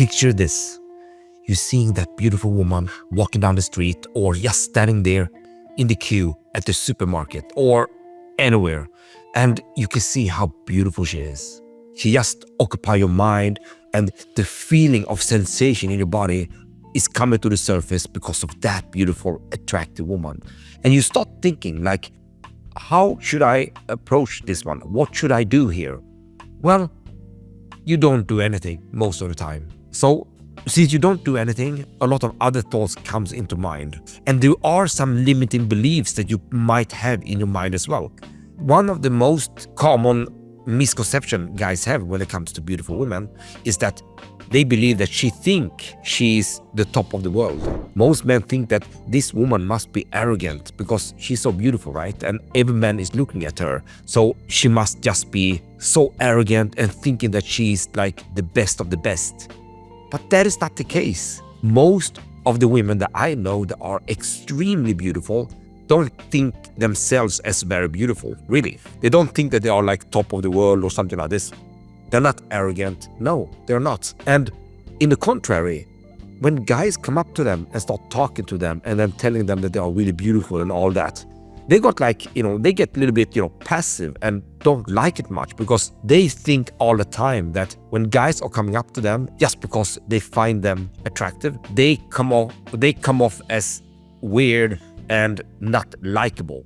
Picture this. You're seeing that beautiful woman walking down the street or just standing there in the queue at the supermarket or anywhere, and you can see how beautiful she is. She just occupies your mind, and the feeling of sensation in your body is coming to the surface because of that beautiful, attractive woman. And you start thinking like, how should I approach this one? What should I do here? Well, you don't do anything most of the time. So since you don't do anything, a lot of other thoughts comes into mind. And there are some limiting beliefs that you might have in your mind as well. One of the most common misconception guys have when it comes to beautiful women is that they believe that she's the top of the world. Most men think that this woman must be arrogant because she's so beautiful, right? And every man is looking at her. So she must just be so arrogant and thinking that she's like the best of the best. But that is not the case. Most of the women that I know that are extremely beautiful don't think themselves as very beautiful, really. They don't think that they are like top of the world or something like this. They're not arrogant. No, they're not. And in the contrary, when guys come up to them and start talking to them and then telling them that they are really beautiful and all that, they got like, they get a little bit, passive and don't like it much because they think all the time that when guys are coming up to them just because they find them attractive, they come off as weird and not likable.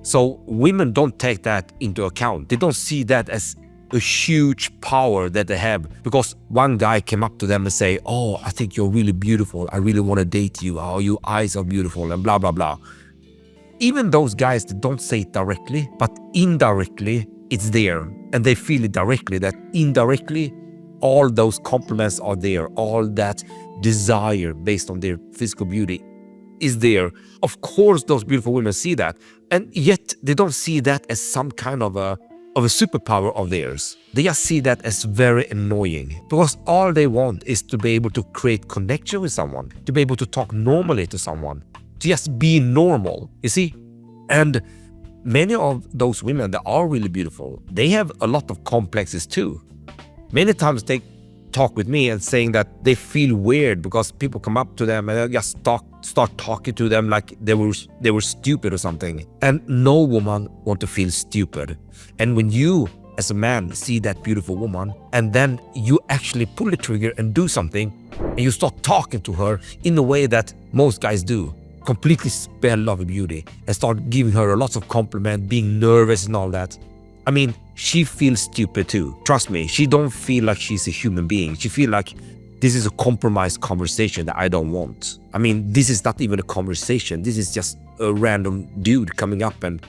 So women don't take that into account. They don't see that as a huge power that they have because one guy came up to them and say, "Oh, I think you're really beautiful. I really want to date you. Oh, your eyes are beautiful," and blah, blah, blah. Even those guys that don't say it directly, but indirectly, it's there. And they feel it directly, that indirectly, all those compliments are there. All that desire based on their physical beauty is there. Of course, those beautiful women see that. And yet, they don't see that as some kind of a superpower of theirs. They just see that as very annoying because all they want is to be able to create connection with someone, to be able to talk normally to someone, to just be normal, you see? And many of those women that are really beautiful, they have a lot of complexes too. Many times they talk with me and saying that they feel weird because people come up to them and they just start talking to them like they were stupid or something. And no woman wants to feel stupid. And when you, as a man, see that beautiful woman and then you actually pull the trigger and do something and you start talking to her in the way that most guys do, completely spell of beauty and start giving her a lot of compliment, being nervous and all that. I mean, she feels stupid too. Trust me, she don't feel like she's a human being. She feel like this is a compromised conversation that I don't want. I mean, this is not even a conversation. This is just a random dude coming up and,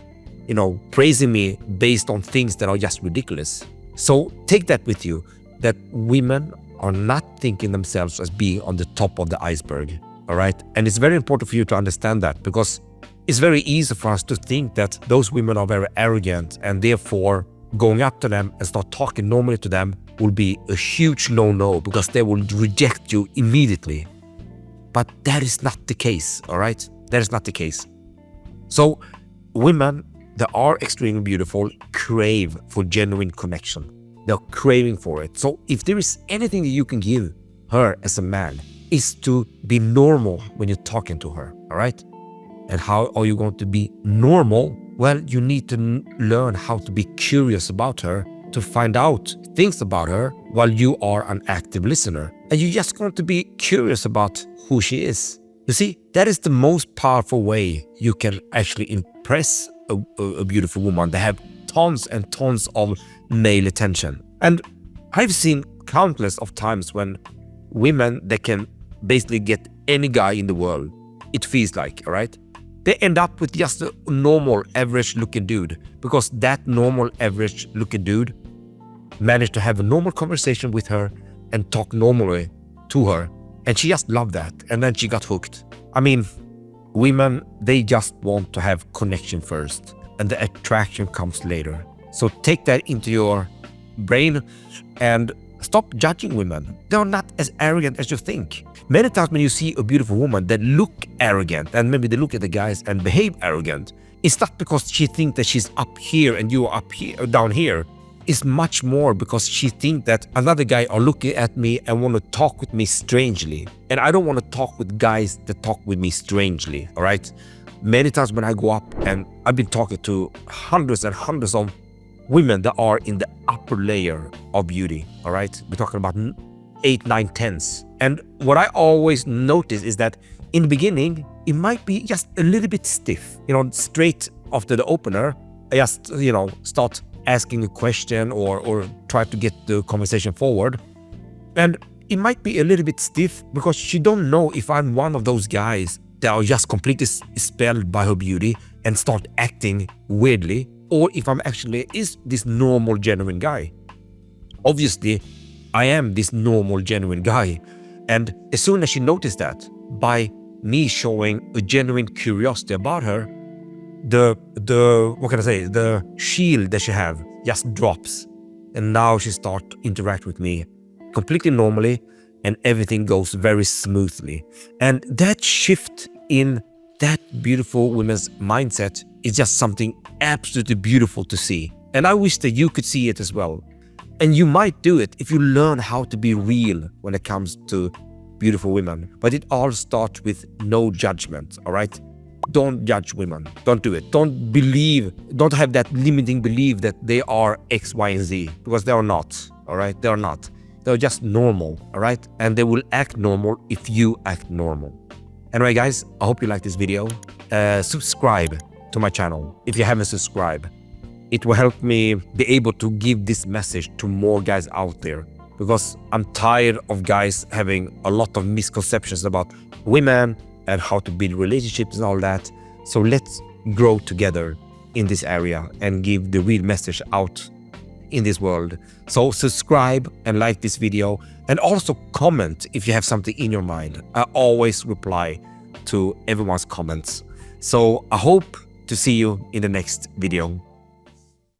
praising me based on things that are just ridiculous. So take that with you, that women are not thinking themselves as being on the top of the iceberg. All right. And it's very important for you to understand that because it's very easy for us to think that those women are very arrogant and therefore going up to them and start talking normally to them will be a huge no-no because they will reject you immediately. But that is not the case. All right. That is not the case. So women that are extremely beautiful crave for genuine connection. They're craving for it. So if there is anything that you can give her as a man, is to be normal when you're talking to her, all right? And how are you going to be normal? Well, you need to learn how to be curious about her, to find out things about her while you are an active listener. And you're just going to be curious about who she is. You see, that is the most powerful way you can actually impress a beautiful woman. They have tons and tons of male attention. And I've seen countless of times when women, they can basically get any guy in the world, it feels like, all right? They end up with just a normal, average-looking dude because that normal, average-looking dude managed to have a normal conversation with her and talk normally to her. And she just loved that. And then she got hooked. I mean, women, they just want to have connection first and the attraction comes later. So take that into your brain and stop judging women. They're not as arrogant as you think. Many times when you see a beautiful woman that look arrogant and maybe they look at the guys and behave arrogant, it's not because she thinks that she's up here and you are up here or down here. is much more because she thinks that another guy are looking at me and want to talk with me strangely. And I don't want to talk with guys that talk with me strangely, all right? Many times when I go up, and I've been talking to hundreds and hundreds of women that are in the upper layer of beauty, all right? We're talking about 8, 9, 10s. And what I always notice is that in the beginning, it might be just a little bit stiff. Straight after the opener, I just, start asking a question or try to get the conversation forward. And it might be a little bit stiff because she don't know if I'm one of those guys that are just completely spelled by her beauty and start acting weirdly, or if I'm actually is this normal, genuine guy. Obviously, I am this normal, genuine guy. And as soon as she noticed that, by me showing a genuine curiosity about her, the shield that she have just drops. And now she start to interact with me completely normally, and everything goes very smoothly. And that shift in that beautiful woman's mindset is just something absolutely beautiful to see. And I wish that you could see it as well. And you might do it if you learn how to be real when it comes to beautiful women. But it all starts with no judgment, all right? Don't judge women. Don't do it. Don't have that limiting belief that they are X, Y, and Z, because they are not, all right? They are not. They're just normal, all right? And they will act normal if you act normal. Anyway, guys, I hope you like this video. Subscribe to my channel if you haven't subscribed. It will help me be able to give this message to more guys out there, because I'm tired of guys having a lot of misconceptions about women and how to build relationships and all that. So let's grow together in this area and give the real message out in this world. So subscribe and like this video, and also comment if you have something in your mind. I always reply to everyone's comments. So I hope to see you in the next video.